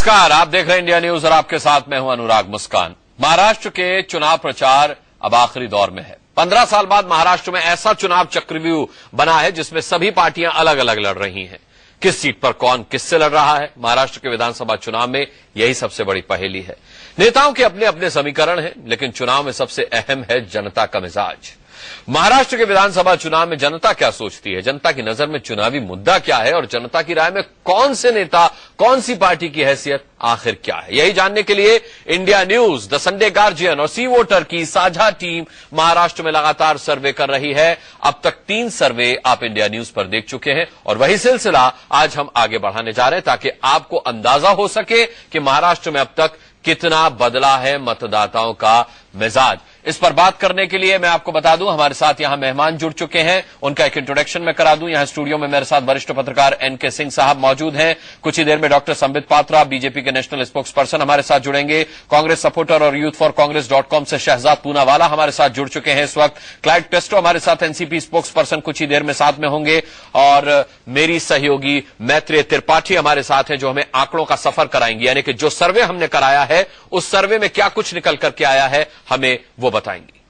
नमस्कार, आप देख रहे हैं इंडिया न्यूज और आपके साथ मैं हूं अनुराग मुस्कान। महाराष्ट्र के चुनाव प्रचार अब आखिरी दौर में है। 15 साल बाद महाराष्ट्र में ऐसा चुनाव चक्रव्यूह बना है जिसमें सभी पार्टियां अलग अलग लड़ रही हैं। किस सीट पर कौन किससे लड़ रहा है, महाराष्ट्र के विधानसभा चुनाव में यही सबसे बड़ी पहेली है। नेताओं के अपने अपने समीकरण हैं, लेकिन चुनाव में सबसे अहम है जनता का मिजाज। महाराष्ट्र के विधानसभा चुनाव में जनता क्या सोचती है, जनता की नजर में चुनावी मुद्दा क्या है और जनता की राय में कौन से नेता, कौन सी पार्टी की हैसियत आखिर क्या है, यही जानने के लिए India news, the Sunday guardian और सी वोटर की साझा टीम महाराष्ट्र में लगातार सर्वे कर रही है। अब तक 3 सर्वे आप इंडिया न्यूज पर देख चुके हैं और वही सिलसिला आज हम आगे बढ़ाने जा रहे हैं ताकि आपको अंदाजा हो सके कि महाराष्ट्र में अब तक कितना बदला है मतदाताओं का मिजाज। इस पर बात करने के लिए मैं आपको बता दूं, हमारे साथ यहां मेहमान जुड़ चुके हैं, उनका एक इंट्रोडक्शन मैं करा दूं। यहां स्टूडियो में मेरे साथ वरिष्ठ पत्रकार एनके सिंह साहब मौजूद हैं। कुछ ही देर में डॉक्टर संबित पात्रा, बीजेपी के नेशनल स्पोक्स पर्सन हमारे साथ जुड़ेंगे। कांग्रेस सपोर्टर और youth4congress.com से शहजाद पूनावाला हमारे साथ जुड़ चुके हैं। इस वक्त क्लाइव टेस्टो हमारे साथ एनसीपी स्पोक्स पर्सन कुछ ही देर में साथ में होंगे और मेरी सहयोगी मैत्रेय त्रिपाठी हमारे साथ हैं जो हमें आंकड़ों का सफर कराएंगी, यानी कि जो सर्वे हमने कराया है उस सर्वे में क्या कुछ निकल करके आया है हमें वो बताएंगी।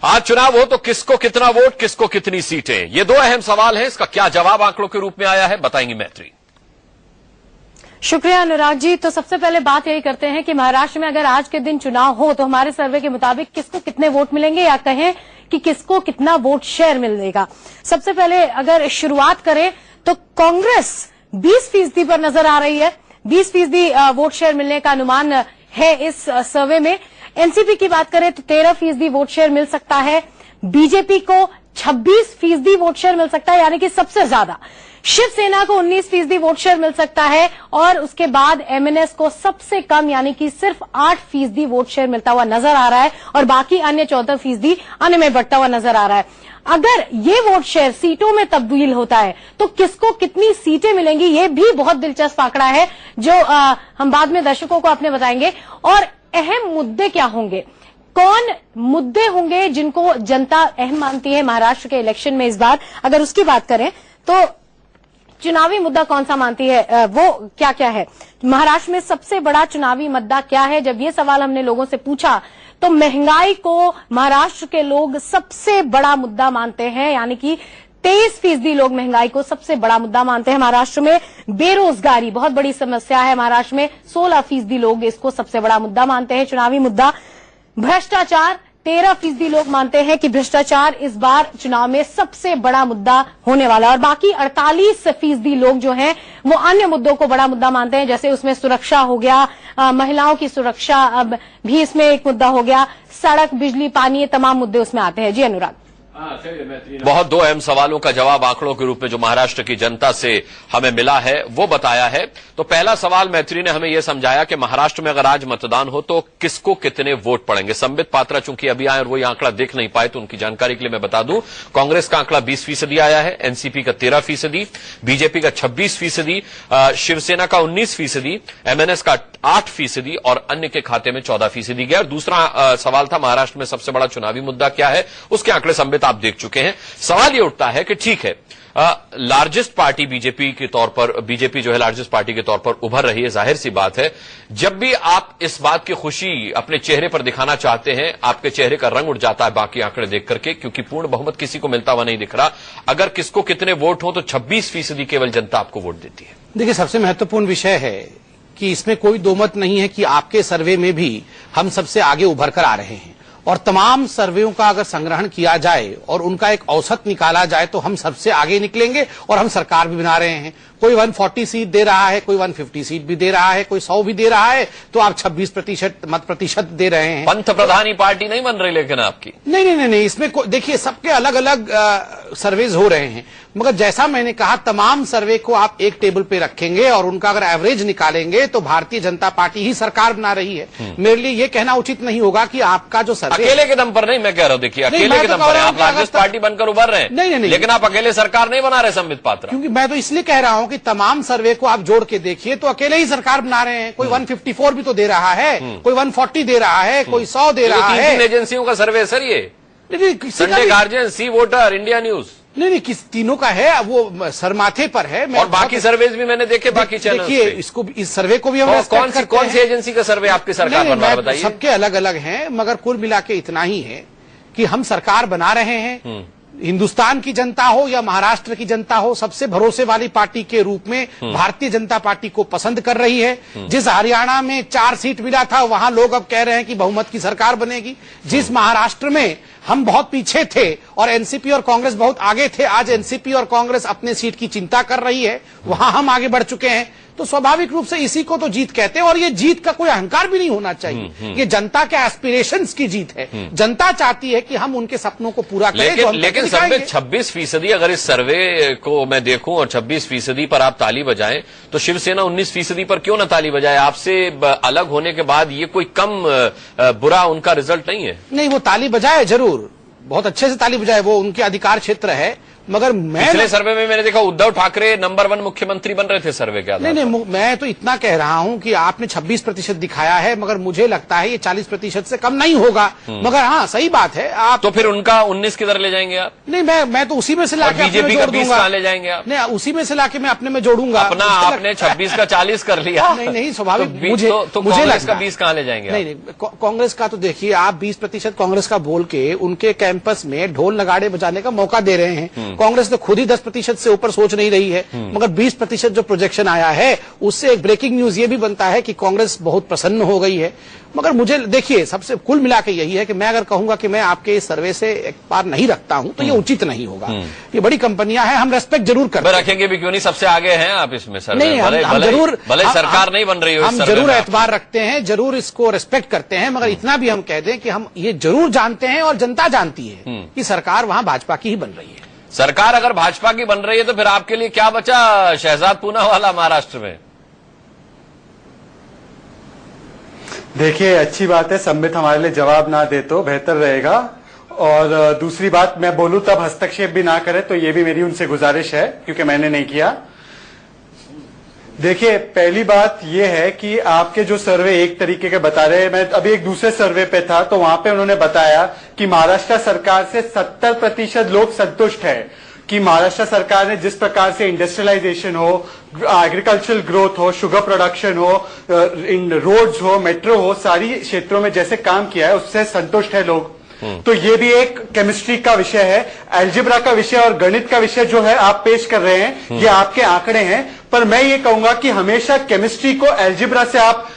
आज चुनाव हो तो किसको कितना वोट, किसको कितनी सीटें, ये 2 अहम सवाल हैं। इसका क्या जवाब आंकड़ों के रूप में आया है बताएंगी मैत्री। शुक्रिया अनुराग जी। तो सबसे पहले बात यही करते हैं कि महाराष्ट्र में अगर आज के दिन चुनाव हो तो हमारे सर्वे के मुताबिक किसको कितने वोट मिलेंगे या कहें कि किसको कितना वोट शेयर मिलेगा। सबसे पहले अगर शुरुआत करें तो कांग्रेस 20% पर नजर आ रही है। 20% वोट शेयर मिलने का अनुमान है इस सर्वे में। एनसीपी की बात करें तो 13% वोट शेयर मिल सकता है। बीजेपी को 26% वोट शेयर मिल सकता है, यानी कि सबसे ज्यादा। शिवसेना को 19% वोट शेयर मिल सकता है और उसके बाद एमएनएस को सबसे कम यानी कि सिर्फ 8% वोट शेयर मिलता हुआ नजर आ रहा है और बाकी अन्य 14% अन्य में बढ़ता हुआ नजर आ रहा है। अगर ये वोट शेयर सीटों में तब्दील होता है तो किसको कितनी सीटें मिलेंगी, ये भी बहुत दिलचस्प आंकड़ा है जो हम बाद में दर्शकों को अपने बताएंगे। और अहम मुद्दे क्या होंगे, कौन मुद्दे होंगे जिनको जनता अहम मानती है महाराष्ट्र के इलेक्शन में इस बार, अगर उसकी बात करें तो चुनावी मुद्दा कौन सा मानती है, वो क्या क्या है। महाराष्ट्र में सबसे बड़ा चुनावी मुद्दा क्या है, जब ये सवाल हमने लोगों से पूछा तो महंगाई को महाराष्ट्र के लोग सबसे बड़ा मुद्दा मानते हैं, यानी कि 23% लोग महंगाई को सबसे बड़ा मुद्दा मानते हैं। महाराष्ट्र में बेरोजगारी बहुत बड़ी समस्या है, महाराष्ट्र में 16% लोग इसको सबसे बड़ा मुद्दा मानते हैं, चुनावी मुद्दा। भ्रष्टाचार 13% लोग मानते हैं कि भ्रष्टाचार इस बार चुनाव में सबसे बड़ा मुद्दा होने वाला है और बाकी 48% लोग जो हैं वो अन्य मुद्दों को बड़ा मुद्दा मानते हैं, जैसे उसमें सुरक्षा हो गया, महिलाओं की सुरक्षा अब भी इसमें एक मुद्दा हो गया, सड़क, बिजली, पानी, ये तमाम मुद्दे उसमें आते हैं। जी अनुराग। बहुत 2 अहम सवालों का जवाब आंकड़ों के रूप में जो महाराष्ट्र की जनता से हमें मिला है वो बताया है। तो पहला सवाल मैत्री ने हमें यह समझाया कि महाराष्ट्र में अगर आज मतदान हो तो किसको कितने वोट पड़ेंगे। संबित पात्रा चूंकि अभी आए और वही आंकड़ा देख नहीं पाए तो उनकी जानकारी के लिए मैं बता दूं, कांग्रेस का आंकड़ा 20% आया है, एनसीपी का 13%, बीजेपी का 26%, शिवसेना का 19%, एमएनएस का 8% और अन्य के खाते में 14% गया। और दूसरा सवाल था महाराष्ट्र में सबसे बड़ा चुनावी मुद्दा क्या है, उसके आंकड़े संबित आप देख चुके हैं। सवाल ये उठता है कि ठीक है, लार्जेस्ट पार्टी बीजेपी के तौर पर, बीजेपी जो है लार्जेस्ट पार्टी के तौर पर उभर रही है, जाहिर सी बात है जब भी आप इस बात की खुशी अपने चेहरे पर दिखाना चाहते हैं आपके चेहरे का रंग उड़ जाता है बाकी आंकड़े देख करके, क्योंकि पूर्ण बहुमत किसी को मिलता हुआ नहीं दिख रहा। अगर किसको कितने वोट हो तो 26% केवल जनता आपको वोट देती है। देखिए, सबसे महत्वपूर्ण विषय है कि इसमें कोई दो मत नहीं है कि आपके सर्वे में भी हम सबसे आगे उभर कर आ रहे हैं और तमाम सर्वेयों का अगर संग्रहण किया जाए और उनका एक औसत निकाला जाए तो हम सबसे आगे निकलेंगे और हम सरकार भी बना रहे हैं। कोई 140 सीट दे रहा है, कोई 150 सीट भी दे रहा है, कोई 100 भी दे रहा है, तो आप 26% मत प्रतिशत दे रहे हैं। पंथ प्रधानी पार्टी नहीं बन रही लेकिन आपकी। नहीं, इसमें देखिए सबके अलग अलग सर्वेज हो रहे हैं, मगर जैसा मैंने कहा तमाम सर्वे को आप एक टेबल पे रखेंगे और उनका अगर एवरेज निकालेंगे तो भारतीय जनता पार्टी ही सरकार बना रही है। मेरे लिए ये कहना उचित नहीं होगा कि आपका जो सर्वे अकेले के दम पर नहीं, मैं कह रहा हूं देखिए अकेले के दम पर आप लार्जेस्ट पार्टी बनकर उभर रहे हैं, नहीं, लेकिन आप अकेले सरकार नहीं बना रहे संबित पात्रा। क्योंकि मैं तो इसलिए कह रहा हूं कि तमाम सर्वे को आप जोड़ के देखिए तो अकेले ही सरकार बना रहे हैं। कोई 154 भी तो दे रहा है, कोई 140 दे रहा है, कोई 100 दे रहा है। तीन एजेंसियों का सर्वे सर ये संडे गार्जियन, सी वोटर, इंडिया न्यूज। नहीं, किस तीनों का है, वो सरमाथे पर है। और बाकी सर्वेज भी मैंने देखे बाकी चैनल। देखिए, इसको इस सर्वे को भी हम कौन सी एजेंसी का सर्वे आपकी सरकार बना, बताइए। सबके अलग अलग हैं, मगर कुल मिला के इतना ही है कि हम सरकार बना रहे हैं। हिंदुस्तान की जनता हो या महाराष्ट्र की जनता हो, सबसे भरोसे वाली पार्टी के रूप में भारतीय जनता पार्टी को पसंद कर रही है। जिस हरियाणा में 4 सीट मिला था, वहां लोग अब कह रहे हैं कि बहुमत की सरकार बनेगी। जिस महाराष्ट्र में हम बहुत पीछे थे और एनसीपी और कांग्रेस बहुत आगे थे, आज एनसीपी और कांग्रेस अपने सीट की चिंता कर रही है, वहां हम आगे बढ़ चुके हैं। तो स्वाभाविक रूप से इसी को तो जीत कहते हैं। और ये जीत का कोई अहंकार भी नहीं होना चाहिए। ये जनता के एस्पिरेशंस की जीत है। जनता चाहती है कि हम उनके सपनों को पूरा करें। लेकिन सर में 26% अगर इस सर्वे को मैं देखूं और 26% पर आप ताली बजाएं, तो शिवसेना 19% पर क्यों ना ताली बजाए? आपसे अलग होने के बाद ये कोई कम बुरा उनका रिजल्ट नहीं है? नहीं, वो ताली बजाए जरूर, बहुत अच्छे से ताली बजाए, वो उनके अधिकार क्षेत्र है। मगर पिछले सर्वे में मैंने देखा उद्धव ठाकरे नंबर 1 मुख्यमंत्री बन रहे थे सर्वे के आधार। नहीं, मैं तो इतना कह रहा हूं कि आपने 26% दिखाया है, मगर मुझे लगता है ये 40% से कम नहीं होगा। मगर हाँ, सही बात है। आप तो फिर उनका 19 किधर ले जाएंगे आप? नहीं, मैं तो उसी में से लाके बीजेपी का 20 कहां ले जाएंगे आप? नहीं, उसी में से लाके मैं अपने में जोड़ूंगा। अपना आपने 26 का 40 कर लिया। नहीं, स्वाभाविक मुझे कांग्रेस का 20 कहां ले जाएंगे? नहीं, कांग्रेस का तो देखिए, आप 20% कांग्रेस का बोल के उनके कैंपस में ढोल नगाड़े बजाने का मौका दे रहे हैं। कांग्रेस तो खुद ही 10% से ऊपर सोच नहीं रही है। मगर 20% जो प्रोजेक्शन आया है, उससे एक ब्रेकिंग न्यूज ये भी बनता है कि कांग्रेस बहुत प्रसन्न हो गई है। मगर मुझे देखिए, सबसे कुल मिला के यही है कि मैं अगर कहूंगा कि मैं आपके इस सर्वे से एक बार नहीं रखता हूं तो ये उचित नहीं होगा। ये बड़ी कंपनियां हैं, हम रेस्पेक्ट जरूर करते हैं। रखेंगे भी क्यों नहीं, सबसे आगे हैं आप इसमें सर्वे। नहीं, हम जरूर, भले सरकार नहीं बन रही हो, हम जरूर एतबार रखते हैं, जरूर इसको रेस्पेक्ट करते हैं। मगर इतना भी हम कह दें कि हम ये जरूर जानते हैं और जनता जानती है कि सरकार वहां भाजपा की ही बन रही है। सरकार अगर भाजपा की बन रही है तो फिर आपके लिए क्या बचा शहजाद पूनावाला महाराष्ट्र में? देखिए, अच्छी बात है, संबित हमारे लिए जवाब ना दे तो बेहतर रहेगा। और दूसरी बात, मैं बोलूं तब हस्तक्षेप भी ना करे, तो ये भी मेरी उनसे गुजारिश है, क्योंकि मैंने नहीं किया। देखिए, पहली बात यह है कि आपके जो सर्वे एक तरीके के बता रहे हैं, मैं अभी एक दूसरे सर्वे पे था तो वहां पे उन्होंने बताया कि महाराष्ट्र सरकार से 70% लोग संतुष्ट है कि महाराष्ट्र सरकार ने जिस प्रकार से इंडस्ट्रियलाइजेशन हो, एग्रीकल्चरल ग्रोथ हो, शुगर प्रोडक्शन हो, इन रोड्स हो, मेट्रो हो, सारी क्षेत्रों में जैसे काम किया है उससे संतुष्ट है लोग। तो ये भी एक केमिस्ट्री का विषय है, अलजेब्रा का विषय और गणित का विषय जो है आप पेश कर रहे हैं, ये आपके आंकड़े हैं। पर मैं ये कहूंगा कि हमेशा केमिस्ट्री को अलजेब्रा से आप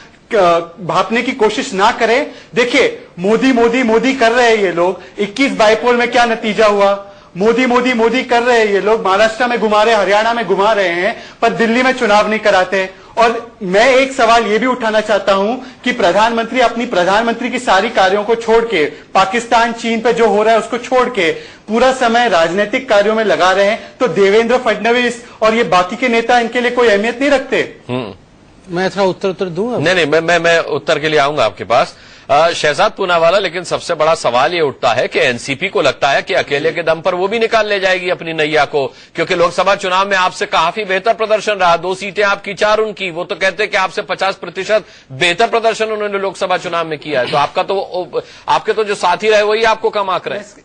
भापने की कोशिश ना करें। देखिए, मोदी मोदी मोदी कर रहे हैं ये लोग, 21 बाईपोल में क्या नतीजा हुआ? मोदी मोदी मोदी कर रहे हैं ये लोग, महाराष्ट्र में घुमा रहे, हरियाणा में घुमा रहे हैं, पर दिल्ली में चुनाव नहीं कराते। और मैं एक सवाल ये भी उठाना चाहता हूं कि प्रधानमंत्री अपनी प्रधानमंत्री की सारी कार्यों को छोड़ के, पाकिस्तान चीन पे जो हो रहा है उसको छोड़ के पूरा समय राजनीतिक कार्यों में लगा रहे हैं, तो देवेंद्र फडणवीस और ये बाकी के नेता इनके लिए कोई अहमियत नहीं रखते? मैं थोड़ा उत्तर दूंगा। नहीं, मैं उत्तर के लिए आऊंगा आपके पास। शहजाद पूनावाला, लेकिन सबसे बड़ा सवाल ये उठता है कि एनसीपी को लगता है कि अकेले के दम पर वो भी निकाल ले जाएगी अपनी नैया को, क्योंकि लोकसभा चुनाव में आपसे काफी बेहतर प्रदर्शन रहा, 2 सीटें आपकी 4 उनकी। वो तो कहते हैं कि आपसे 50% बेहतर प्रदर्शन उन्होंने लोकसभा चुनाव में किया है। तो आपके तो जो साथी रहे वही आपको कम आंक रहे हैं।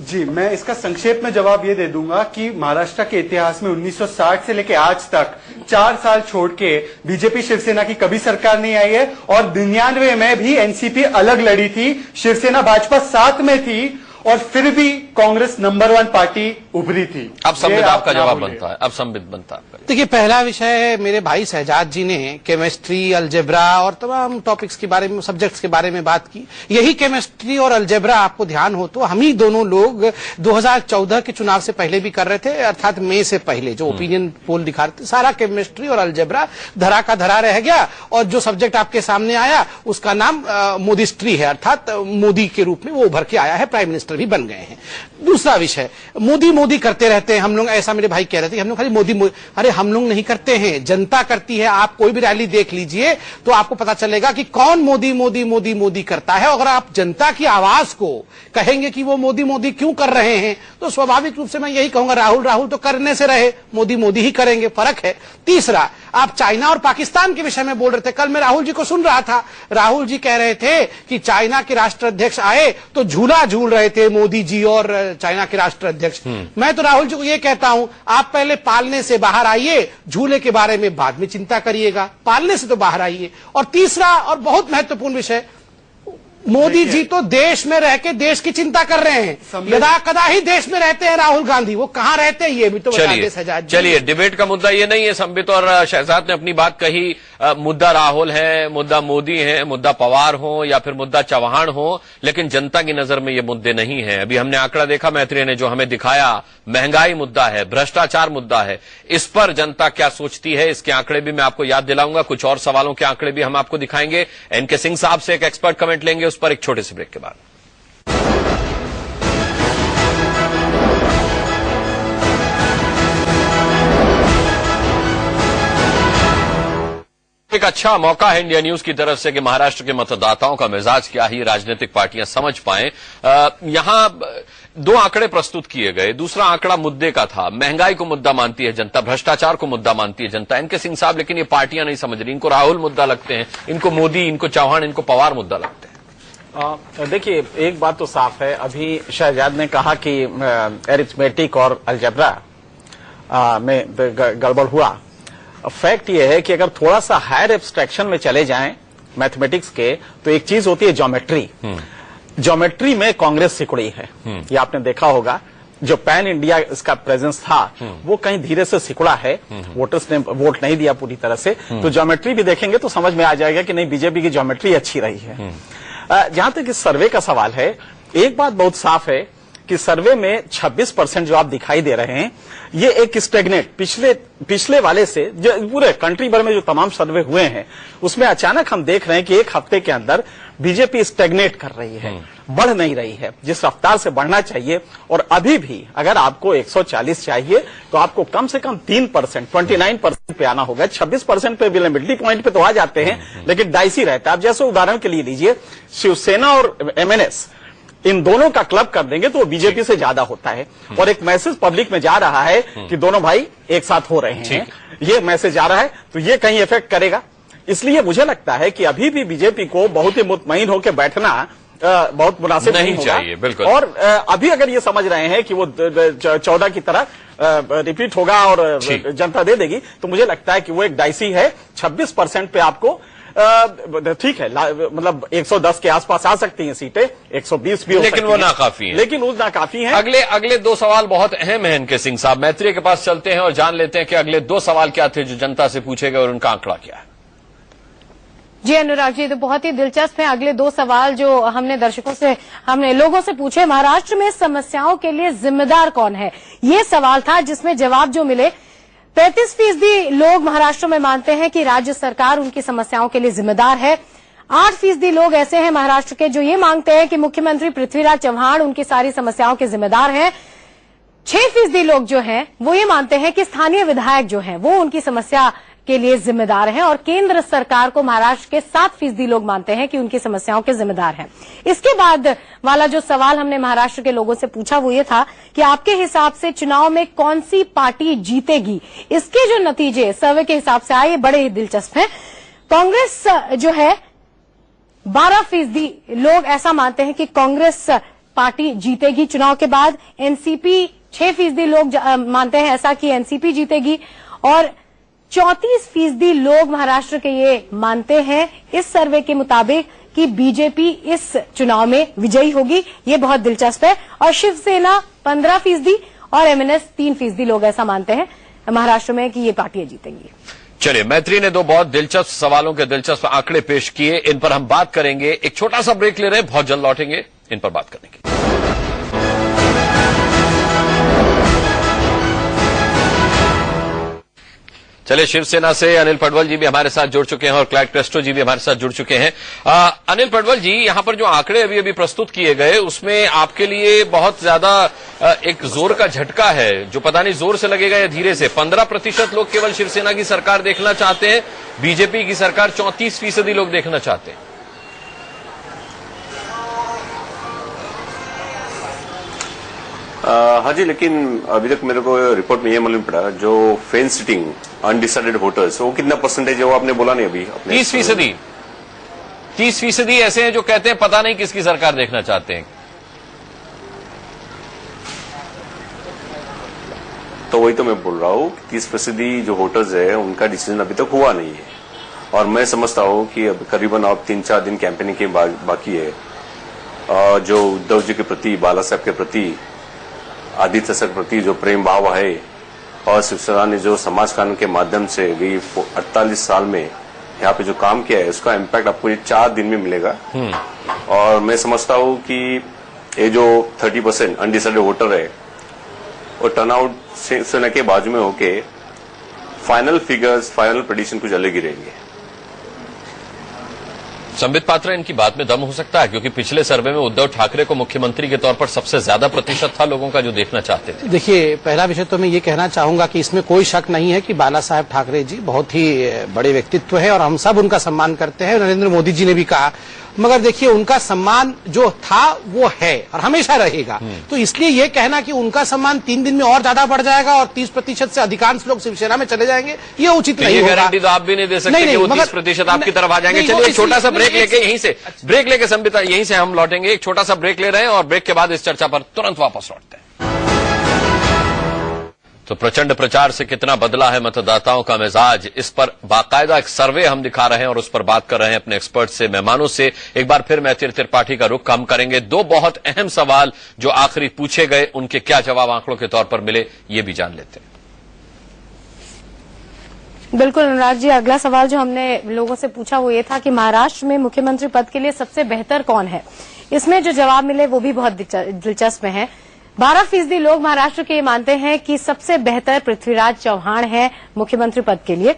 जी, मैं इसका संक्षेप में जवाब ये दे दूंगा कि महाराष्ट्र के इतिहास में 1960 से लेकर आज तक 4 साल छोड़ के बीजेपी शिवसेना की कभी सरकार नहीं आई है। और 99 में भी एनसीपी अलग लड़ी थी, शिवसेना भाजपा साथ में थी, और फिर भी कांग्रेस नंबर 1 पार्टी उभरी थी। अब संबित आपका जवाब बनता है, अब संबित बनता है। देखिए, पहला विषय है, मेरे भाई शहजाद जी ने केमिस्ट्री, अलजेब्रा और तमाम टॉपिक्स के बारे में, सब्जेक्ट्स के बारे में बात की। यही केमिस्ट्री और अलजेब्रा आपको ध्यान हो तो हम ही दोनों लोग 2014 के चुनाव से पहले भी कर रहे थे, अर्थात मई से पहले जो ओपिनियन पोल दिखा रहे थे, सारा केमिस्ट्री और अलजेब्रा धरा का धरा रह गया। और जो सब्जेक्ट आपके सामने आया उसका नाम मोदिस्ट्री है, अर्थात मोदी के रूप में वो उभर के आया है, प्राइम मिनिस्टर भी बन गए हैं। दूसरा विषय, मोदी मोदी करते रहते हैं हम लोग, ऐसा मेरे भाई कह रहे थे कि हम लोग खाली मोदी मोदी। अरे हम लोग नहीं करते हैं, जनता करती है। आप कोई भी रैली देख लीजिए तो आपको पता चलेगा कि कौन मोदी मोदी मोदी मोदी करता है। अगर आप जनता की आवाज को कहेंगे कि वो मोदी मोदी क्यों कर रहे हैं, तो स्वाभाविक रूप से मैं यही कहूंगा राहुल तो करने से रहे, मोदी मोदी ही करेंगे, फर्क है। तीसरा, आप चाइना और पाकिस्तान के विषय में बोल रहे थे। कल मैं राहुल जी को सुन रहा था, राहुल जी कह रहे थे कि चाइना के राष्ट्राध्यक्ष आए तो झूला झूल रहे थे मोदी जी और चाइना के राष्ट्राध्यक्ष। मैं तो राहुल जी को यह कहता हूं, आप पहले पालने से बाहर आइए, झूले के बारे में बाद में चिंता करिएगा, पालने से तो बाहर आइए। और तीसरा और बहुत महत्वपूर्ण विषय, मोदी जी तो देश में रह के देश की चिंता कर रहे हैं। यदा कदा ही देश में रहते हैं राहुल गांधी, वो कहां रहते हैं ये भी तो बता दे सजाद। चलिए, डिबेट का मुद्दा ये नहीं है। संबित और शहजाद ने अपनी बात कही। मुद्दा राहुल है, मुद्दा मोदी है, मुद्दा पवार हो या फिर मुद्दा चौहान हो, लेकिन जनता की नजर में ये मुद्दे नहीं है। अभी हमने आंकड़ा देखा मैत्री ने जो हमें दिखाया, महंगाई मुद्दा है, भ्रष्टाचार मुद्दा है। इस पर जनता क्या सोचती है, इसके आंकड़े भी मैं आपको याद दिलाऊंगा। कुछ और सवालों के आंकड़े भी हम आपको दिखाएंगे। एनके सिंह साहब से एक एक्सपर्ट कमेंट लेंगे, उस पर एक छोटे से ब्रेक के बाद। एक अच्छा मौका है इंडिया न्यूज की तरफ से कि महाराष्ट्र के मतदाताओं का मिजाज क्या है, राजनीतिक पार्टियां समझ पाएं। यहां दो आंकड़े प्रस्तुत किए गए। दूसरा आंकड़ा मुद्दे का था, महंगाई को मुद्दा मानती है जनता, भ्रष्टाचार को मुद्दा मानती है जनता। एनके सिंह साहब, लेकिन ये पार्टियां नहीं समझ रही। इनको राहुल मुद्दा लगते हैं, इनको मोदी, इनको चौहान, इनको पवार मुद्दा लगते हैं। देखिए, एक बात तो साफ है, अभी शहजाद ने कहा कि एरिथमेटिक और अलजेब्रा में गड़बड़ हुआ। फैक्ट ये है कि अगर थोड़ा सा हायर एब्स्ट्रैक्शन में चले जाएं मैथमेटिक्स के, तो एक चीज होती है ज्योमेट्री। ज्योमेट्री में कांग्रेस सिकुड़ी है, ये आपने देखा होगा। जो पैन इंडिया इसका प्रेजेंस था वो कहीं धीरे से सिकुड़ा है, वोटर्स ने वोट नहीं दिया पूरी तरह से। तो ज्योमेट्री भी देखेंगे तो समझ में आ जाएगा कि नहीं, बीजेपी की ज्योमेट्री अच्छी रही है। जहां तक इस सर्वे का सवाल है, एक बात बहुत साफ है कि सर्वे में 26% जो आप दिखाई दे रहे हैं, ये एक स्टेगनेट पिछले वाले से, जो पूरे कंट्री भर में जो तमाम सर्वे हुए हैं उसमें अचानक हम देख रहे हैं कि एक हफ्ते के अंदर बीजेपी स्टेगनेट कर रही है, बढ़ नहीं रही है जिस रफ्तार से बढ़ना चाहिए। और अभी भी अगर आपको 140 चाहिए तो आपको कम से कम 3%, 29% पे आना होगा। 26% पे भी मिडली पॉइंट पे तो आ जाते हैं, लेकिन डाइसी रहता है। आप जैसे उदाहरण के लिए लीजिए, शिवसेना और एमएनएस, इन दोनों का क्लब कर देंगे तो वो बीजेपी से ज्यादा होता है। और एक मैसेज पब्लिक में जा रहा है कि दोनों भाई एक साथ हो रहे हैं, ये मैसेज जा रहा है, तो ये कहीं इफेक्ट करेगा। इसलिए मुझे लगता है कि अभी भी बीजेपी को बहुत ही मुतमईन होकर बैठना बहुत मुनासिब नहीं चाहिए। बिल्कुल। और अभी अगर ये समझ रहे हैं कि वो 14 की तरह रिपीट होगा और जनता दे देगी, तो मुझे लगता है कि वो एक डाइसी है। 26% पे आपको ठीक है, मतलब 110 के आसपास आ सकती हैं सीटें, 120 भी हो, लेकिन वो नाकाफी है। लेकिन वो नाकाफी है। अगले दो सवाल बहुत अहम हैं इनके सिंह साहब। मैत्री के पास चलते हैं और जान लेते हैं कि अगले दो सवाल क्या थे जो जनता से पूछे गए और उनका आंकड़ा क्या है। जी अनुराग जी, तो बहुत ही दिलचस्प है अगले दो सवाल जो हमने लोगों से पूछे। महाराष्ट्र में समस्याओं के लिए जिम्मेदार कौन है, ये सवाल था, जिसमें जवाब जो मिले, 35% लोग महाराष्ट्र में मानते हैं कि राज्य सरकार उनकी समस्याओं के लिए जिम्मेदार है। 8% लोग ऐसे हैं महाराष्ट्र के जो ये मांगते हैं कि मुख्यमंत्री पृथ्वीराज चव्हाण उनकी सारी समस्याओं के जिम्मेदार हैं। 6% लोग जो हैं वो ये मानते हैं कि स्थानीय विधायक जो हैं वो उनकी समस्या के लिए जिम्मेदार हैं। और केंद्र सरकार को महाराष्ट्र के 7% लोग मानते हैं कि उनकी समस्याओं के जिम्मेदार हैं। इसके बाद वाला जो सवाल हमने महाराष्ट्र के लोगों से पूछा वो ये था कि आपके हिसाब से चुनाव में कौन सी पार्टी जीतेगी। इसके जो नतीजे सर्वे के हिसाब से आए, बड़े ही दिलचस्प हैं। कांग्रेस जो है, 12% लोग ऐसा मानते हैं कि कांग्रेस पार्टी जीतेगी चुनाव के बाद। एनसीपी 6% लोग मानते हैं ऐसा कि एनसीपी जीतेगी। और 34% लोग महाराष्ट्र के ये मानते हैं इस सर्वे के मुताबिक कि बीजेपी इस चुनाव में विजयी होगी। ये बहुत दिलचस्प है। और शिवसेना 15% और एमएनएस 3% लोग ऐसा मानते हैं महाराष्ट्र में कि ये पार्टियां जीतेंगी। चलिए, मैत्री ने दो बहुत दिलचस्प सवालों के दिलचस्प आंकड़े पेश किए, इन पर हम बात करेंगे। एक छोटा सा ब्रेक ले रहे हैं, बहुत जल्द लौटेंगे इन पर बात करने की। चलिए, शिवसेना से अनिल पडवल जी भी हमारे साथ जुड़ चुके हैं और क्लाइड क्रेस्टो जी भी हमारे साथ जुड़ चुके हैं। अनिल पडवल जी, यहां पर जो आंकड़े अभी अभी प्रस्तुत किए गए उसमें आपके लिए बहुत ज्यादा एक जोर का झटका है, जो पता नहीं जोर से लगेगा या धीरे से। 15% लोग केवल शिवसेना की सरकार देखना चाहते हैं, बीजेपी की सरकार 34% लोग देखना चाहते हैं। हाँ जी, लेकिन अभी तक मेरे को रिपोर्ट में ये मालूम पड़ा जो फेंस सिटिंग अनडिसाइडेड वोटर्स वो कितना परसेंटेज है वो आपने बोला नहीं अभी। 30% ऐसे हैं जो कहते हैं पता नहीं किसकी सरकार देखना चाहते हैं। तो वही तो मैं बोल रहा हूँ, 30% जो वोटर्स है उनका डिसीजन अभी तक हुआ नहीं है। और मैं समझता हूँ कि अब करीबन अब 3-4 दिन कैंपेनिंग के बाकी है। जो उद्धव जी के प्रति, बाला साहब के प्रति, आदित्य सर के प्रति जो प्रेम भाव है और शिवसेना ने जो समाज कानून के माध्यम से भी 48 साल में यहाँ पे जो काम किया है उसका इम्पैक्ट आपको ये 4 दिन में मिलेगा। और मैं समझता हूँ कि ये जो 30% अनडिसाइडेड वोटर है वो टर्नआउट शिवसेना के बाजू में होके फाइनल फिगर्स, फाइनल प्रेडिक्शन कुछ अलग ही रहेंगे। संबित पात्रा, इनकी बात में दम हो सकता है, क्योंकि पिछले सर्वे में उद्धव ठाकरे को मुख्यमंत्री के तौर पर सबसे ज्यादा प्रतिशत था लोगों का जो देखना चाहते थे। देखिए, पहला विषय तो मैं ये कहना चाहूंगा कि इसमें कोई शक नहीं है कि बाला साहब ठाकरे जी बहुत ही बड़े व्यक्तित्व है और हम सब उनका सम्मान करते हैं। नरेंद्र मोदी जी ने भी कहा, मगर देखिए उनका सम्मान जो था वो है और हमेशा रहेगा। तो इसलिए ये कहना कि उनका सम्मान 3 दिन में और ज्यादा बढ़ जाएगा और 30% से अधिकांश लोग शिवसेना में चले जाएंगे, ये उचित नहीं होगा। गारंटी तो आप भी नहीं दे सकते कि वो 30% आपकी तरफ आ जाएंगे। चलिए, छोटा सा ब्रेक लेके ब्रेक लेके संबित, यहीं से हम लौटेंगे। एक छोटा सा ब्रेक ले रहे हैं और ब्रेक के बाद इस चर्चा पर तुरंत वापस लौटते हैं। तो प्रचंड प्रचार से कितना बदला है मतदाताओं का मिजाज, इस पर बाकायदा एक सर्वे हम दिखा रहे हैं और उस पर बात कर रहे हैं अपने एक्सपर्ट से, मेहमानों से। एक बार फिर मैथिली त्रिपाठी का रुख हम करेंगे। 2 बहुत अहम सवाल जो आखिरी पूछे गए, उनके क्या जवाब आंकड़ों के तौर पर मिले, ये भी जान लेते हैं। बिल्कुल अनुराग जी, अगला सवाल जो हमने लोगों से पूछा वो ये था कि महाराष्ट्र में मुख्यमंत्री पद के लिए सबसे बेहतर कौन है। इसमें जो जवाब मिले वो भी बहुत दिलचस्प है। 12% लोग महाराष्ट्र के मानते हैं कि सबसे बेहतर पृथ्वीराज चौहान है मुख्यमंत्री पद के लिए।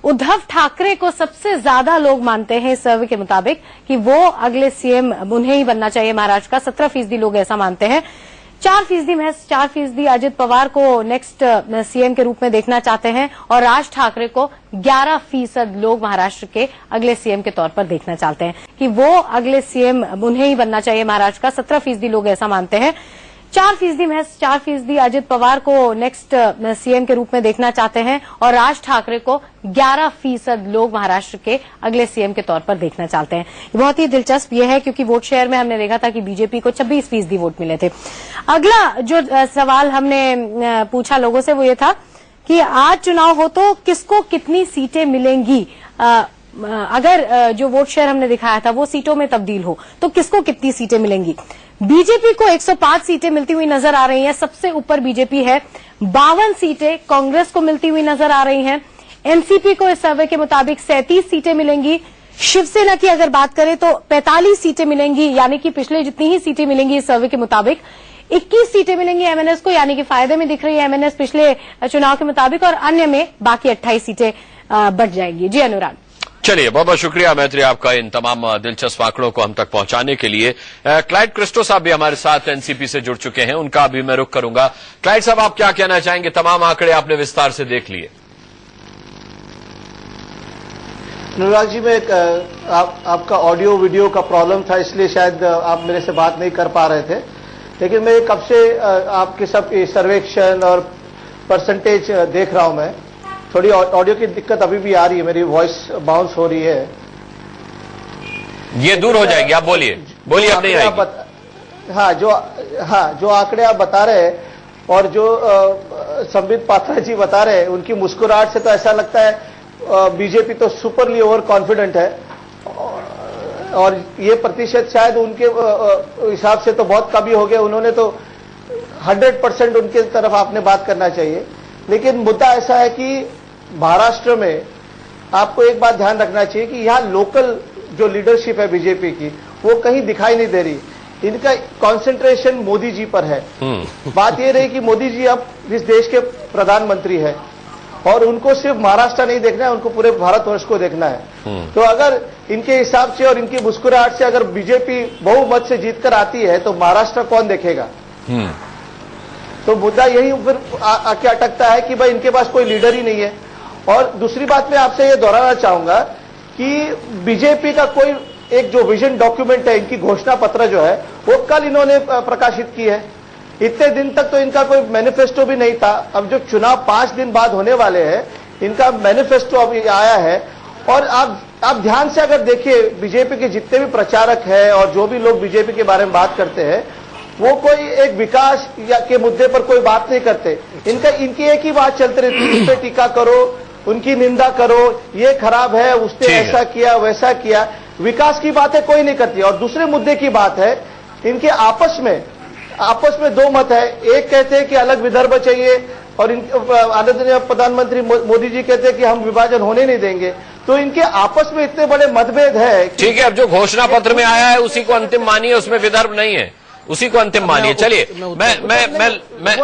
उद्धव ठाकरे को सबसे ज्यादा लोग मानते हैं इस सर्वे के मुताबिक कि वो अगले सीएम उन्हें ही बनना चाहिए महाराष्ट्र का। 17% लोग ऐसा मानते हैं। 4% अजित पवार को नेक्स्ट सीएम के रूप में देखना चाहते हैं और राज ठाकरे को 11% लोग महाराष्ट्र के अगले सीएम के तौर पर देखना चाहते हैं कि वो अगले सीएम उन्हें ही बनना चाहिए महाराष्ट्र का। 17% लोग ऐसा मानते हैं। 4% अजित पवार को नेक्स्ट सीएम के रूप में देखना चाहते हैं और राज ठाकरे को 11% लोग महाराष्ट्र के अगले सीएम के तौर पर देखना चाहते हैं। बहुत ही दिलचस्प ये है क्योंकि वोट शेयर में हमने देखा था कि बीजेपी को 26% वोट मिले थे। अगला जो सवाल हमने पूछा लोगों से वो ये था कि आज चुनाव हो तो किसको कितनी सीटें मिलेंगी। अगर जो वोट शेयर हमने दिखाया था वो सीटों में तब्दील हो तो किसको कितनी सीटें मिलेंगी। बीजेपी को 105 सीटें मिलती हुई नजर आ रही हैं, सबसे ऊपर बीजेपी है। 52 सीटें कांग्रेस को मिलती हुई नजर आ रही हैं। एनसीपी को इस सर्वे के मुताबिक 37 सीटें मिलेंगी। शिवसेना की अगर बात करें तो 45 सीटें मिलेंगी, यानी कि पिछले जितनी ही सीटें मिलेंगी इस सर्वे के मुताबिक। 21 सीटें मिलेंगी एमएनएस को, यानी कि फायदे में दिख रही है एमएनएस पिछले चुनाव के मुताबिक, और अन्य में बाकी 28 सीटें बढ़ जाएंगी। जी अनुराग। चलिए, बहुत बहुत शुक्रिया मैत्री आपका इन तमाम दिलचस्प आंकड़ों को हम तक पहुंचाने के लिए। क्लाइड क्रेस्टो साहब भी हमारे साथ एनसीपी से जुड़ चुके हैं, उनका भी मैं रुख करूंगा। क्लाइड साहब, आप क्या कहना चाहेंगे? तमाम आंकड़े आपने विस्तार से देख लिए। अनुराग जी, में आपका ऑडियो वीडियो का प्रॉब्लम था, इसलिए शायद आप मेरे से बात नहीं कर पा रहे थे, लेकिन मैं कब से आपके सब सर्वेक्षण और परसेंटेज देख रहा हूं। मैं थोड़ी ऑडियो की दिक्कत अभी भी आ रही है, मेरी वॉइस बाउंस हो रही है। ये दूर हो जाएगी, आप बोलिए अब नहीं आएगी। जो आंकड़े आप बता रहे हैं और जो संबित पात्रा जी बता रहे हैं, उनकी मुस्कुराहट से तो ऐसा लगता है बीजेपी तो सुपरली ओवर कॉन्फिडेंट है, और ये प्रतिशत शायद उनके हिसाब से तो बहुत कम ही हो गया। उन्होंने तो 100% उनके तरफ आपने बात करना चाहिए। लेकिन मुद्दा ऐसा है कि महाराष्ट्र में आपको एक बात ध्यान रखना चाहिए कि यहाँ लोकल जो लीडरशिप है बीजेपी की, वो कहीं दिखाई नहीं दे रही। इनका कंसंट्रेशन मोदी जी पर है। बात ये रही कि मोदी जी अब इस देश के प्रधानमंत्री है और उनको सिर्फ महाराष्ट्र नहीं देखना है, उनको पूरे भारतवर्ष को देखना है। तो अगर इनके हिसाब से और इनकी मुस्कुराहट से अगर बीजेपी बहुमत से जीतकर आती है तो महाराष्ट्र कौन देखेगा? तो मुद्दा यही फिर आके अटकता है कि भाई इनके पास कोई लीडर ही नहीं है। और दूसरी बात मैं आपसे ये दोहराना चाहूंगा कि बीजेपी का कोई एक जो विजन डॉक्यूमेंट है, इनकी घोषणा पत्र जो है वो कल इन्होंने प्रकाशित की है। इतने दिन तक तो इनका कोई मैनिफेस्टो भी नहीं था। अब जो चुनाव 5 दिन बाद होने वाले हैं, इनका मैनिफेस्टो अभी आया है। और आप ध्यान से अगर देखिए, बीजेपी के जितने भी प्रचारक हैं और जो भी लोग बीजेपी के बारे में बात करते हैं, वो कोई एक विकास या के मुद्दे पर कोई बात नहीं करते। इनकी एक ही बात चलती रहती है, इस पे टीका करो, उनकी निंदा करो, ये खराब है, उसने ऐसा किया वैसा किया। विकास की बातें कोई नहीं करती। और दूसरे मुद्दे की बात है, इनके आपस में दो मत है। एक कहते हैं कि अलग विदर्भ चाहिए और आदरणीय प्रधानमंत्री मोदी जी कहते हैं कि हम विभाजन होने नहीं देंगे। तो इनके आपस में इतने बड़े मतभेद है। ठीक है, अब जो घोषणा पत्र में आया है उसी को अंतिम मानिए, उसमें विदर्भ नहीं है, उसी को अंतिम मानिए। चलिए मैं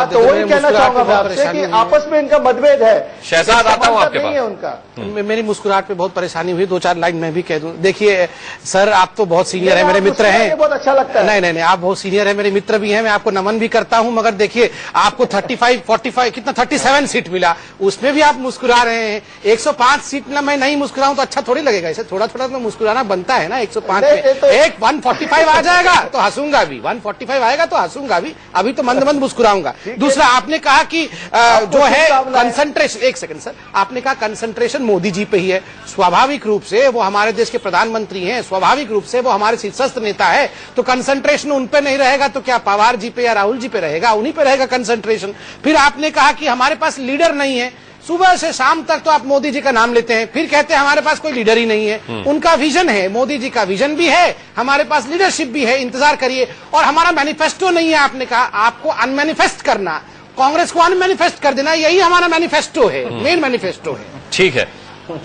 तो वही कहना चाहूंगा मैं आपसे कि आपस में इनका मतभेद है। शहजाद आता हूं आपके पास। उनका मेरी मुस्कुराहट पे बहुत परेशानी हुई, 2-4 लाइन मैं भी कह दूं। देखिए सर, आप तो बहुत सीनियर है, मेरे मित्र हैं। बहुत अच्छा लगता है। नहीं, आप बहुत सीनियर है, मेरे मित्र भी हैं, मैं आपको नमन भी करता हूं। मगर देखिए, आपको 45 कितना 37 सीट मिला, उसमें भी आप मुस्कुरा रहे हैं। 105 सीट ना मैं नहीं मुस्कुराऊं तो अच्छा थोड़ी लगेगा। इसे थोड़ा थोड़ा तो मुस्कुराना बनता है ना। 105 में एक 145 आ जाएगा तो हंसूंगा भी, 145 आएगा तो हंसूंगा भी, अभी तो मंद मंद मुस्कुराऊंगा। दूसरा, आपने कहा कि जो है कंसंट्रेशन, एक सेकंड सर, आपने कहा कंसंट्रेशन मोदी जी पे ही है। स्वाभाविक रूप से वो हमारे देश के प्रधानमंत्री हैं, स्वाभाविक रूप से वो हमारे शीर्षस्थ नेता है, तो कंसंट्रेशन उन पे नहीं रहेगा तो क्या पवार जी पे या राहुल जी पे रहेगा? उन्हीं पे रहेगा कंसंट्रेशन। फिर आपने कहा कि हमारे पास लीडर नहीं है। सुबह से शाम तक तो आप मोदी जी का नाम लेते हैं, फिर कहते हैं हमारे पास कोई लीडर ही नहीं है। उनका विजन है, मोदी जी का विजन भी है, हमारे पास लीडरशिप भी है, इंतजार करिए। और हमारा मैनिफेस्टो नहीं है, आपने कहा आपको अनमैनिफेस्ट करना, कांग्रेस को अनमैनिफेस्ट कर देना, यही हमारा मैनिफेस्टो है, मेन मैनिफेस्टो है। ठीक है,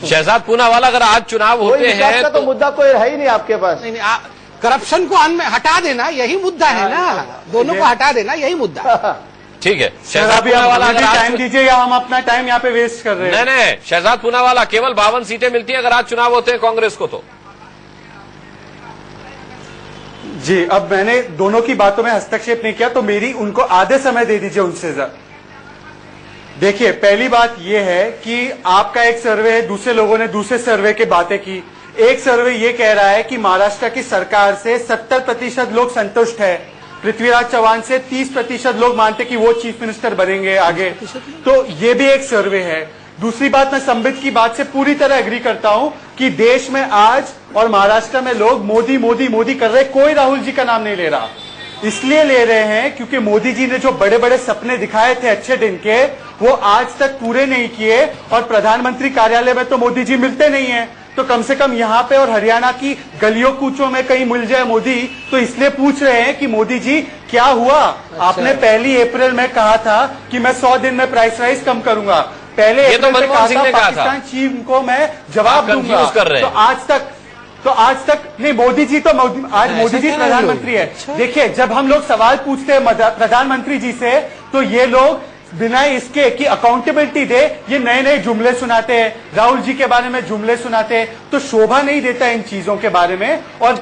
शहजाद पूनावाला, अगर आज चुनाव होते हैं तो मुद्दा कोई है ही नहीं आपके पास। नहीं, करप्शन को हटा देना यही मुद्दा है ना, दोनों को हटा देना यही मुद्दा। ठीक है, शहजाद पूनावाला, टाइम दीजिए या हम अपना टाइम यहाँ पे वेस्ट कर रहे हैं। नहीं, शहजाद पूनावाला, केवल 52 सीटें मिलती हैं अगर आज चुनाव होते हैं कांग्रेस को तो। जी, अब मैंने दोनों की बातों में हस्तक्षेप नहीं किया, तो मेरी उनको आधे समय दे दीजिए उनसे। देखिए, पहली बात यह है कि आपका एक सर्वे है, दूसरे लोगों ने दूसरे सर्वे की बातें की। एक सर्वे ये कह रहा है कि महाराष्ट्र की सरकार से 70% लोग संतुष्ट है। पृथ्वीराज चौहान से 30% लोग मानते कि वो चीफ मिनिस्टर बनेंगे आगे। तो ये भी एक सर्वे है। दूसरी बात, मैं संबित की बात से पूरी तरह एग्री करता हूं कि देश में आज और महाराष्ट्र में लोग मोदी मोदी मोदी कर रहे, कोई राहुल जी का नाम नहीं ले रहा। इसलिए ले रहे हैं क्योंकि मोदी जी ने जो बड़े बड़े सपने दिखाए थे अच्छे दिन के, वो आज तक पूरे नहीं किए। और प्रधानमंत्री कार्यालय में तो मोदी जी मिलते नहीं है, तो कम से कम यहाँ पे और हरियाणा की गलियों कूचों में कहीं मिल जाए मोदी। तो इसलिए पूछ रहे हैं कि मोदी जी क्या हुआ? आपने 1 अप्रैल में कहा था कि मैं 100 दिन में प्राइस राइज कम करूंगा। पहले अप्रैल में कहा था पाकिस्तान चीफ को मैं जवाब दूंगा। तो आज तक नहीं, मोदी जी तो आज मोदी जी प्रधानमंत्री है। देखिए, जब हम लोग सवाल पूछते हैं प्रधानमंत्री जी से, तो ये लोग बिना इसके कि अकाउंटेबिलिटी दे, ये नए नए जुमले सुनाते हैं, राहुल जी के बारे में जुमले सुनाते हैं। तो शोभा नहीं देता इन चीजों के बारे में। और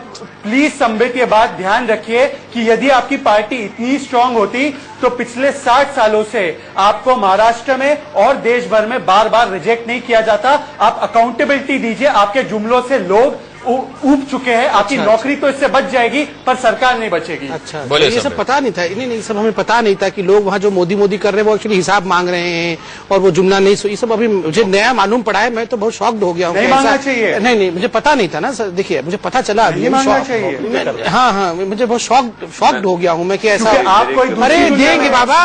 प्लीज संबित, ये बात ध्यान रखिए कि यदि आपकी पार्टी इतनी स्ट्रांग होती तो पिछले 60 सालों से आपको महाराष्ट्र में और देश भर में बार बार रिजेक्ट नहीं किया जाता। आप अकाउंटेबिलिटी दीजिए, आपके जुमलों से लोग ऊब चुके हैं। आपकी नौकरी तो इससे बच जाएगी, पर सरकार नहीं बचेगी। अच्छा, ये सब पता नहीं था। नहीं, सब हमें पता नहीं था कि लोग वहाँ जो मोदी मोदी कर रहे हैं वो एक्चुअली हिसाब मांग रहे हैं और वो जुमला नहीं। ये सब अभी मुझे नया मालूम पड़ा है। मैं तो बहुत शॉक्ड हो गया हूँ। नहीं मांगना चाहिए। नहीं, मुझे पता नहीं था ना सर। देखिए, मुझे पता चला, मांगना चाहिए। हाँ, मुझे बहुत शॉक्ड हो गया हूँ मैं कि ऐसा। अरे देंगे बाबा,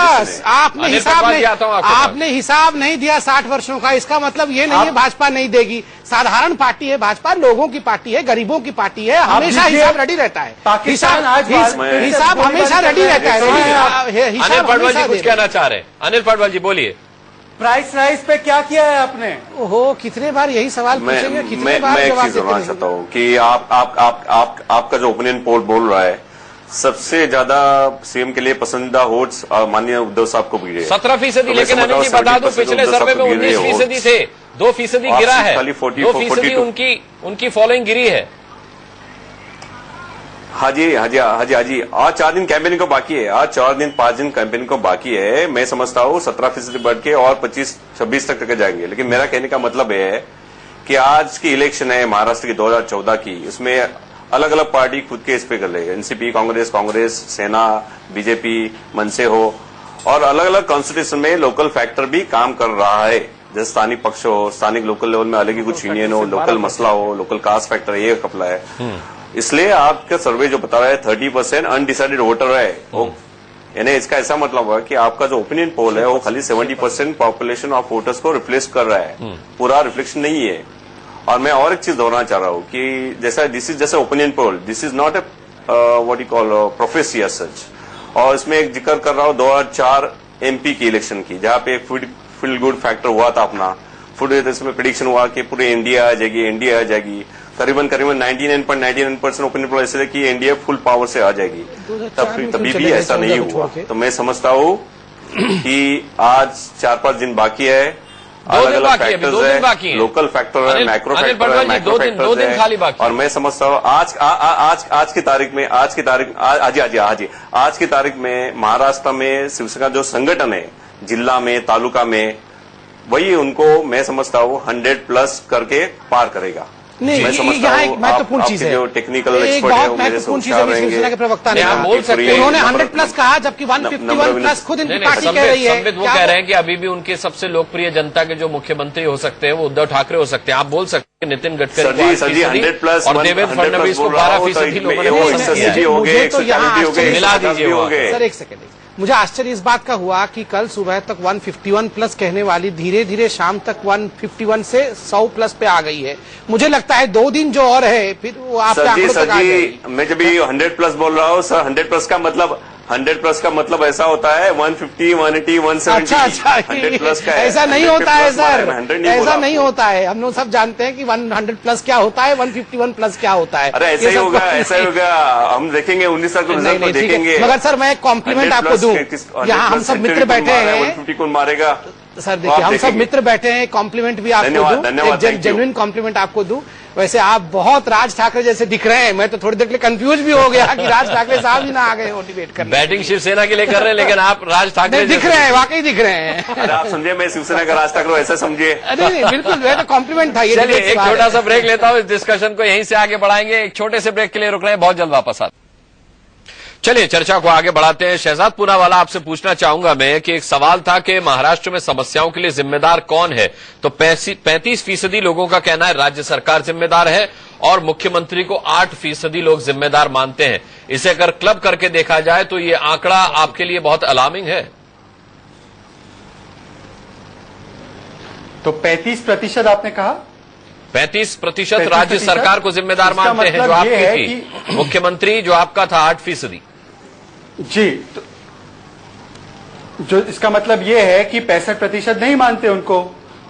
आपने हिसाब नहीं दिया 60 वर्षों का, इसका मतलब ये नहीं है भाजपा नहीं देगी। साधारण पार्टी है भाजपा, लोगों की पार्टी है, गरीबों की पार्टी है, हमेशा हिसाब रेडी रहता है। हिसाब हमेशा रेडी रहता है। अनिल पटवाल जी कुछ कहना चाह रहे हैं। अनिल पटवाल जी बोलिए। प्राइस राइज पे क्या किया है आपने? ओहो, कितने बार यही सवाल पूछेंगे, कितने बार जवाब देते हैं? कि आपका जो ओपिनियन पोल बोल रहा है सबसे ज्यादा सीएम के लिए पसंदीदा वोट्स माननीय उद्धव साहब को गिरे 17%। लेकिन अनिल जी बता दूं, पिछले सर्वे में 19% थे, 2% गिरा है, 2% उनकी फॉलोइंग गिरी है। हाँ जी। आज 4 दिन कैंपेनिंग को बाकी है, आज 4 दिन 5 दिन कैंपेनिंग को बाकी है। मैं समझता हूँ 17% बढ़ के और 25-26 तक जाएंगे। लेकिन मेरा कहने का मतलब है कि आज की इलेक्शन है महाराष्ट्र की 2014 की, उसमें अलग अलग पार्टी खुद के इस पे कर लेगा, एनसीपी, कांग्रेस, सेना, बीजेपी, मनसे हो, और अलग अलग कॉन्स्टिट्यूशन में लोकल फैक्टर भी काम कर रहा है। जैसे स्थानिक पक्ष हो, स्थानिक लोकल लेवल में अलग ही कुछ यूनियन हो, लोकल मसला हो, लोकल कास्ट फैक्टर, ये कपला है। इसलिए आपका सर्वे जो बता रहा है 30% अनडिसाइडेड वोटर है, यानी इसका ऐसा मतलब हुआ कि आपका जो ओपिनियन पोल है वो खाली 70% पॉपुलेशन ऑफ वोटर्स को रिप्लेस कर रहा है, पूरा रिफ्लेक्शन नहीं है। और मैं और एक चीज दोहराना चाह रहा हूँ कि जैसा दिस इज जैसे opinion poll, this is not a what you call prophecy as such. और इसमें एक जिक्र कर रहा हूँ 2004 एमपी की इलेक्शन की, जहाँ पे फील गुड फैक्टर हुआ था अपना, फूड इसमें प्रेडिक्शन हुआ कि पूरे इंडिया आ जाएगी, करीबन 99.99% ओपिनियन पोल ऐसे कि इंडिया फुल पावर से आ जाएगी। तभी भी ऐसा नहीं हुआ। तो मैं समझता हूँ कि आज 4-5 दिन बाकी है, अलग अलग फैक्टर्स है, लोकल फैक्टर है, मैक्रो फैक्टर है, माइक्रो फैक्टर है। और मैं समझता हूँ आज की तारीख में महाराष्ट्र में शिवसेना जो संगठन है, जिला में, तालुका में, वही उनको मैं समझता हूँ 100+ करके पार करेगा। नहीं, मैं समझता यहाँ एक महत्वपूर्ण चीज है, जो टेक्निकल एक एक्सपर्ट है, बहुत महत्वपूर्ण चीज है शिवसेना के प्रवक्ता ने आप बोल सकते हैं, उन्होंने 100+ कहा, जबकि 151+ खुद इनकी पार्टी कह रही है। संबित वो कह रहे हैं कि अभी भी उनके सबसे लोकप्रिय जनता के जो मुख्यमंत्री हो सकते हैं वो उद्धव ठाकरे हो सकते हैं। आप बोल सकते हैं नितिन गडकरी सर जी 100+ और देवेंद्र फडणवीस को 12% लोगों ने मिला दीजिए। सर एक सेकंड, मुझे आश्चर्य इस बात का हुआ कि कल सुबह तक 151+ कहने वाली धीरे धीरे शाम तक 151 से 100+ पे आ गई है। मुझे लगता है 2 दिन जो और है फिर वो आपके आंकड़ों तक आ जाएगी। मैं जब 100+ बोल रहा हूँ सर, 100+ का मतलब ऐसा होता है 150, 180, 170। अच्छा 100+ का ऐसा नहीं होता है सर, ऐसा नहीं होता है। हम लोग सब जानते हैं कि 100+ क्या होता है, 151+ क्या होता है। अरे ऐसा ही होगा, हम देखेंगे 19 तक रिजल्ट में देखेंगे। मगर सर मैं कॉम्प्लीमेंट आपको दूं, यहाँ हम सब मित्र बैठे हैं, 150 कौन मारेगा सर? देखिए हम सब मित्र बैठे हैं, कॉम्प्लीमेंट भी आपको दूं, जेन्युइन कॉम्प्लीमेंट आपको दूं। वैसे आप बहुत राज ठाकरे जैसे दिख रहे हैं। मैं तो थोड़ी देर के लिए कंफ्यूज भी हो गया कि राज ठाकरे साहब ही ना आ गए मोटिवेट करने। बैटिंग शिवसेना के लिए कर रहे हैं, लेकिन आप राज ठाकरे दिख रहे हैं, वाकई दिख रहे हैं। अरे आप समझे, मैं शिवसेना का राज ठाकरे ऐसा समझिए। नहीं बिल्कुल, मैं तो कॉम्प्लीमेंट था ये। चलिए एक छोटा सा ब्रेक लेता हूँ, इस डिस्कशन को यहीं से आगे बढ़ाएंगे। एक छोटे से ब्रेक के लिए रुक रहे हैं, बहुत जल्द वापस आते। चलिए चर्चा को आगे बढ़ाते हैं। शहजाद पूनावाला, आपसे पूछना चाहूंगा मैं कि एक सवाल था कि महाराष्ट्र में समस्याओं के लिए जिम्मेदार कौन है, तो 35% लोगों का कहना है राज्य सरकार जिम्मेदार है और मुख्यमंत्री को 8% लोग जिम्मेदार मानते हैं। इसे अगर क्लब करके देखा जाए तो ये आंकड़ा आपके लिए बहुत अलार्मिंग है। तो 35% आपने कहा, 35% राज्य सरकार को जिम्मेदार मानते हैं, जो आपकी थी, मुख्यमंत्री जो आपका था 8%। जी, तो जो इसका मतलब ये है कि 65% नहीं मानते उनको,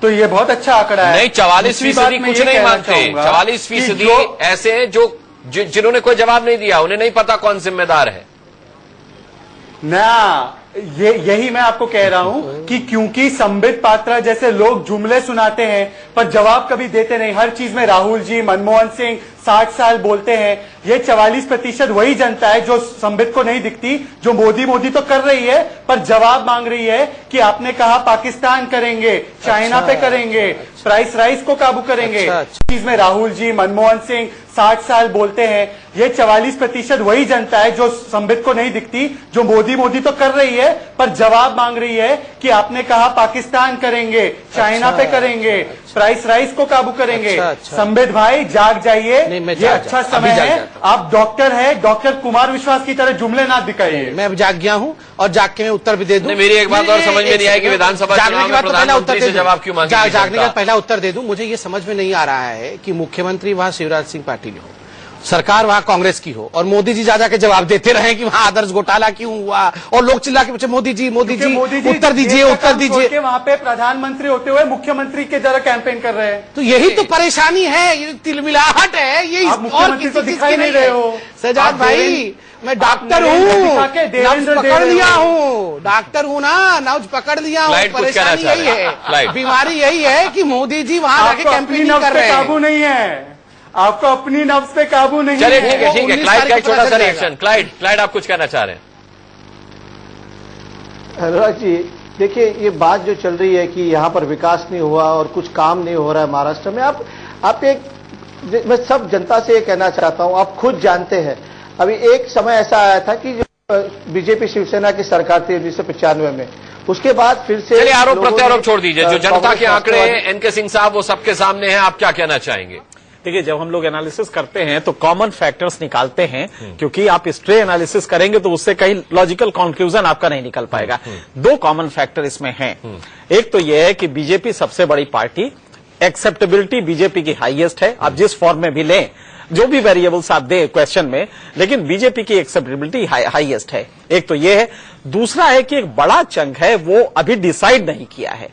तो ये बहुत अच्छा आंकड़ा है। नहीं, 44% कुछ नहीं मानते। 44% ऐसे हैं जो जिन्होंने कोई जवाब नहीं दिया, उन्हें नहीं पता कौन जिम्मेदार है ना। यही मैं आपको कह रहा हूं कि क्योंकि संबित पात्रा जैसे लोग जुमले सुनाते हैं पर जवाब कभी देते नहीं, हर चीज में राहुल जी, मनमोहन सिंह 60 साल बोलते हैं। ये 44% वही जनता है जो संबित को नहीं दिखती, जो मोदी तो कर रही है पर जवाब मांग रही है कि आपने कहा पाकिस्तान करेंगे, चाइना पे करेंगे, प्राइस राइस को काबू करेंगे। चीज में राहुल जी, मनमोहन सिंह 60 साल बोलते हैं। ये 44% वही जनता है जो संबित को नहीं दिखती, जो मोदी तो कर रही है पर जवाब मांग रही है कि आपने कहा पाकिस्तान करेंगे, चाइना पे करेंगे, प्राइस राइस को काबू करेंगे। संबित भाई जाग जाइए, ये अच्छा समय है। आप डॉक्टर है, डॉक्टर कुमार विश्वास की तरह जुमले ना दिखाइए। मैं जाग गया हूँ और जाग के मैं उत्तर भी दे दूं। मेरी एक बात और समझ में नहीं आई कि विधानसभा चुनाव में प्रधानमंत्री से जवाब क्यों मांगे। जागने का पहला उत्तर दे दूं। मुझे ये समझ में नहीं आ रहा है कि मुख्यमंत्री वहां शिवराज सिंह पाटिल हो, सरकार वहां कांग्रेस की हो और मोदी जी जा के जवाब देते रहे कि वहां आदर्श घोटाला क्यों हुआ, और लोग चिल्ला के पूछे मोदी जी उत्तर दीजिए। वहां पे प्रधानमंत्री होते हुए मुख्यमंत्री के जरा कैंपेन कर रहे हैं। तो यही तो परेशानी है, ये तिलमिलाहट है, ये मुख्यमंत्री तो दिखाई नहीं रहे हो सजाद भाई। मैं डॉक्टर हूँ, नब्ज पकड़ लिया हूँ, डॉक्टर हूँ ना, नब्ज पकड़ लिया हूँ। परेशानी यही है, बीमारी यही है कि मोदी जी वहां जाके कैंपेनिंग कर रहे हैं। काबू नहीं है, आपको अपनी नब्ज पे काबू नहीं है। चलिए ठीक है, क्लाइड का एक छोटा सा रिएक्शन। क्लाइड आप कुछ कहना चाह रहे हैं? अनुराग जी देखिए, ये बात जो चल रही है कि यहाँ पर विकास नहीं हुआ और कुछ काम नहीं हो रहा है महाराष्ट्र में, आप एक, मैं सब जनता से ये कहना चाहता हूँ, आप खुद जानते हैं अभी एक समय ऐसा आया था कि जो बीजेपी शिवसेना की सरकार थी 1995 में, उसके बाद फिर से चलिए आरोप प्रत्यारोप छोड़ दीजिए, जो जनता के आंकड़े हैं एनके सिंह साहब वो सबके सामने हैं, आप क्या कहना चाहेंगे? देखिए, जब हम लोग एनालिसिस करते हैं तो कॉमन फैक्टर्स निकालते हैं, क्योंकि आप स्ट्रे एनालिसिस करेंगे तो उससे कहीं लॉजिकल कंक्लूजन आपका नहीं निकल पाएगा। दो कॉमन फैक्टर इसमें हैं। एक तो यह है कि बीजेपी सबसे बड़ी पार्टी, एक्सेप्टेबिलिटी बीजेपी की हाईएस्ट है, आप जिस फॉर्म में भी लें, जो भी वेरिएबल्स आप दे क्वेश्चन में, लेकिन बीजेपी की एक्सेप्टेबिलिटी हाईएस्ट है। एक तो यह है। दूसरा है कि एक बड़ा चंक है वो अभी डिसाइड नहीं किया है।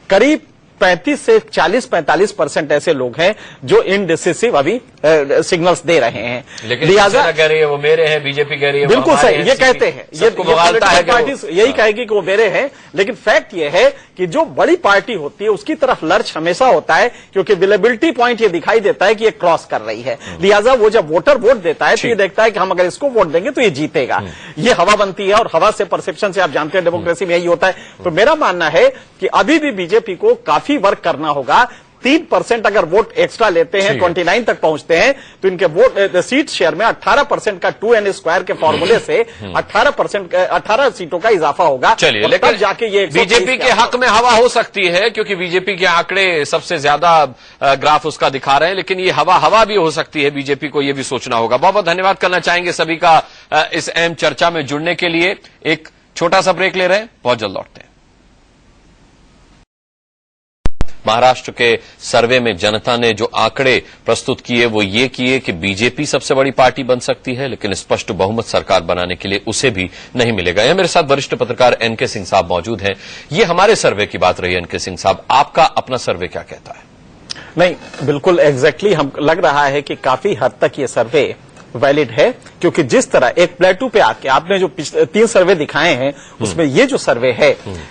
करीब 35 से 40-45% ऐसे लोग हैं जो इनडिसिसिव अभी सिग्नल्स दे रहे हैं। लेकिन लिहाजा कह रही है वो मेरे हैं, बीजेपी कह रही है बिल्कुल सही, ये कहते हैं, ये पार्टी यही कहेगी कि वो मेरे हैं, लेकिन फैक्ट ये है कि जो बड़ी पार्टी होती है उसकी तरफ लर्च हमेशा होता है, क्योंकि विलेबिलिटी पॉइंट ये दिखाई देता है कि ये क्रॉस कर रही है। लिहाजा वो जब वोटर वोट देता है तो ये देखता है कि हम अगर इसको वोट देंगे तो ये जीतेगा। ये हवा बनती है और हवा से परसेप्शन से आप जानते हैं डेमोक्रेसी में यही होता है। तो मेरा मानना है कि अभी भी बीजेपी को काफी वर्क करना होगा। 3% अगर वोट एक्स्ट्रा लेते हैं, 29 तक पहुंचते हैं, तो इनके वोट सीट शेयर में 18% का 2n² के फॉर्मूले से 18 सीटों का इजाफा होगा। चलिए, लेकिन जाके ये बीजेपी के हक में हवा हो सकती है, क्योंकि बीजेपी के आंकड़े सबसे ज्यादा ग्राफ उसका दिखा रहे हैं, लेकिन ये हवा भी हो सकती है। बीजेपी को ये भी सोचना होगा। बहुत बहुत धन्यवाद करना चाहेंगे सभी का इस अहम चर्चा में जुड़ने के लिए। एक छोटा सा ब्रेक ले रहे हैं, बहुत जल्द लौटते हैं। महाराष्ट्र के सर्वे में जनता ने जो आंकड़े प्रस्तुत किए वो ये किए कि बीजेपी सबसे बड़ी पार्टी बन सकती है, लेकिन स्पष्ट बहुमत सरकार बनाने के लिए उसे भी नहीं मिलेगा। यह मेरे साथ वरिष्ठ पत्रकार एनके सिंह साहब मौजूद हैं। ये हमारे सर्वे की बात रही। एनके सिंह साहब, आपका अपना सर्वे क्या कहता है? नहीं, बिल्कुल एग्जैक्टली हम लग रहा है कि काफी हद तक ये सर्वे वैलिड है, क्योंकि जिस तरह एक प्लेटू पे आके आपने जो 3 सर्वे दिखाए हैं उसमें ये जो सर्वे है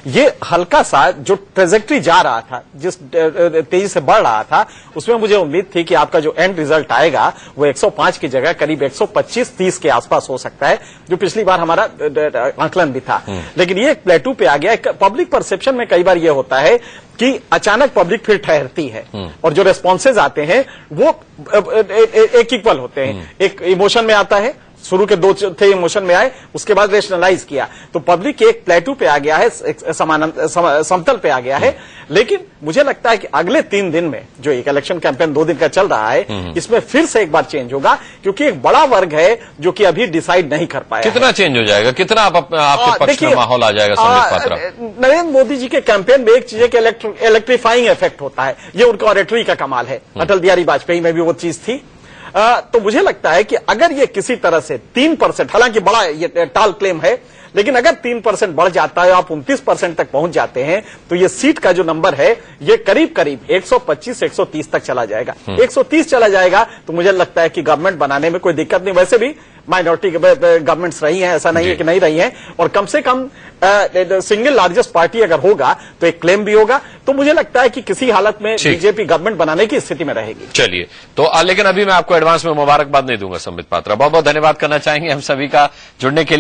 ये हल्का सा जो ट्रेजेक्ट्री जा रहा था, जिस तेजी से बढ़ रहा था, उसमें मुझे उम्मीद थी कि आपका जो एंड रिजल्ट आएगा वो 105 की जगह करीब 125-30 के आसपास हो सकता है, जो पिछली बार हमारा आंकलन भी था। लेकिन ये एक प्लेटू पे आ गया। पब्लिक परसेप्शन में कई बार ये होता है कि अचानक पब्लिक फिर ठहरती है और जो रेस्पॉन्सेज आते हैं वो एक इक्वल होते हैं। एक इमोशन में आता है, शुरू के 2 थे इमोशन में आए, उसके बाद रेशनलाइज किया, तो पब्लिक एक प्लेटू पे आ गया है, समतल पे आ गया है। लेकिन मुझे लगता है कि अगले 3 दिन में जो एक इलेक्शन कैंपेन 2 दिन का चल रहा है, इसमें फिर से एक बार चेंज होगा, क्योंकि एक बड़ा वर्ग है जो कि अभी डिसाइड नहीं कर पाया। कितना चेंज हो जाएगा? कितना आपके पक्ष में माहौल आ जाएगा? संबित पात्रा, नरेंद्र मोदी जी के कैंपेन में एक चीज है कि इलेक्ट्रीफाइंग इफेक्ट होता है। ये उनका ऑरेटरी का कमाल है। अटल बिहारी वाजपेयी में भी वो चीज थी। तो मुझे लगता है कि अगर ये किसी तरह से 3%, हालांकि बड़ा ये टाल क्लेम है, लेकिन अगर 3% बढ़ जाता है, आप 29% तक पहुंच जाते हैं, तो ये सीट का जो नंबर है ये करीब करीब 125-130 तक चला जाएगा। 130 चला जाएगा तो मुझे लगता है कि गवर्नमेंट बनाने में कोई दिक्कत नहीं। वैसे भी माइनॉरिटी गवर्नमेंट्स रही हैं, ऐसा नहीं है कि नहीं रही हैं, और कम से कम सिंगल लार्जेस्ट पार्टी अगर होगा तो एक क्लेम भी होगा। तो मुझे लगता है कि किसी हालत में बीजेपी गवर्नमेंट बनाने की स्थिति में रहेगी। चलिए, तो लेकिन अभी मैं आपको एडवांस में मुबारकबाद नहीं दूंगा। संबित पात्रा, बहुत बहुत धन्यवाद करना चाहेंगे हम सभी का जुड़ने के लिए।